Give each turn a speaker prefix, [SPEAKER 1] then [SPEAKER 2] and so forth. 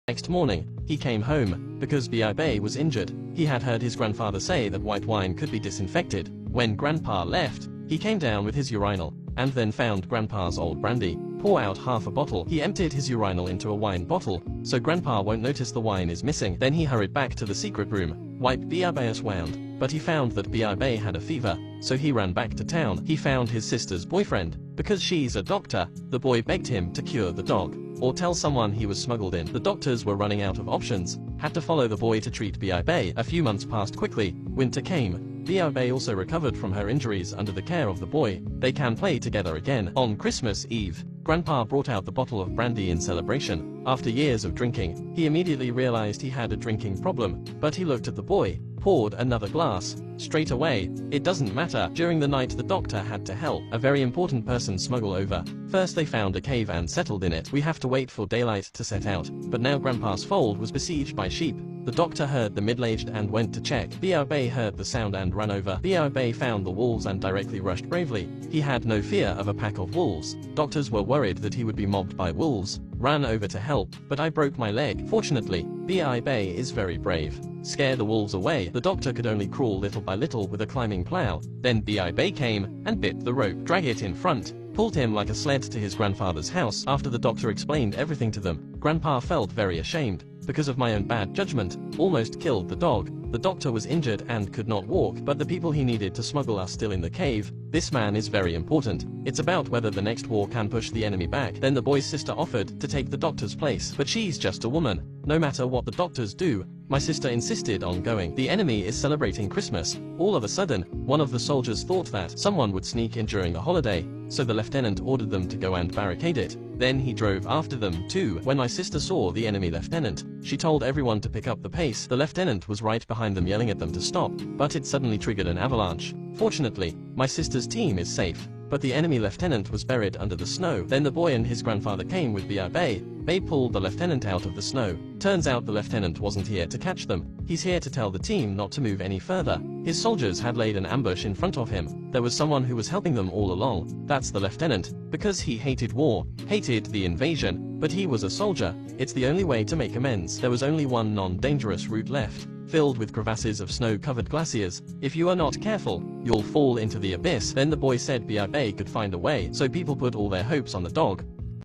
[SPEAKER 1] Next morning, he came home, because Biabe was injured. He had heard his grandfather say that white wine could be disinfected. When Grandpa left, he came down with his urinal, and then found Grandpa's old brandy. Pour out half a bottle. He emptied his urinal into a wine bottle, so Grandpa won't notice the wine is missing. Then he hurried back to the secret room, wiped Biabe's wound, but he found that Biabe had a fever, so he ran back to town. He found his sister's boyfriend. Because she's a doctor, the boy begged him to cure the dog, or tell someone he was smuggled in. The doctors were running out of options, had to follow the boy to treat Biabe. A few months passed quickly, winter came. Biabe also recovered from her injuries under the care of the boy. They can play together again. On Christmas Eve, Grandpa brought out the bottle of brandy in celebration. After years of drinking, he immediately realized he had a drinking problem, but he looked at the boy, poured another glass. Straight away, it doesn't matter. During the night the doctor had to help a very important person smuggle over. First they found a cave and settled in it. We have to wait for daylight to set out, but now Grandpa's fold was besieged by sheep. The doctor heard the middle-aged and went to check. Biabe heard the sound and ran over. Biabe found the wolves and directly rushed bravely. He had no fear of a pack of wolves. Doctors were worried that he would be mobbed by wolves. Ran over to help, but I broke my leg. Fortunately, Biabe is very brave. Scare the wolves away. The doctor could only crawl little by little with a climbing plow. Then Biabe came and bit the rope, drag it in front, pulled him like a sled to his grandfather's house. After the doctor explained everything to them, Grandpa felt very ashamed. Because of my own bad judgment, almost killed the dog. The doctor was injured and could not walk, but the people he needed to smuggle are still in the cave. This man is very important. It's about whether the next war can push the enemy back. Then the boy's sister offered to take the doctor's place, but she's just a woman. No matter what the doctors do, my sister insisted on going. The enemy is celebrating Christmas. All of a sudden, one of the soldiers thought that someone would sneak in during the holiday, so the lieutenant ordered them to go and barricade it. Then he drove after them too. When my sister saw the enemy lieutenant, she told everyone to pick up the pace. The lieutenant was right behind them yelling at them to stop, but it suddenly triggered an avalanche. Fortunately, my sister's team is safe, but the enemy lieutenant was buried under the snow. Then the boy and his grandfather came with Biabe. They pulled the lieutenant out of the snow. Turns out the lieutenant wasn't here to catch them. He's here to tell the team not to move any further. His soldiers had laid an ambush in front of him. There was someone who was helping them all along. That's the lieutenant. Because he hated war, hated the invasion, but he was a soldier. It's the only way to make amends. There was only one non-dangerous route left, filled with crevasses of snow-covered glaciers. If you are not careful, you'll fall into the abyss. Then the boy said Biabe could find a way, so people put all their hopes on the dog.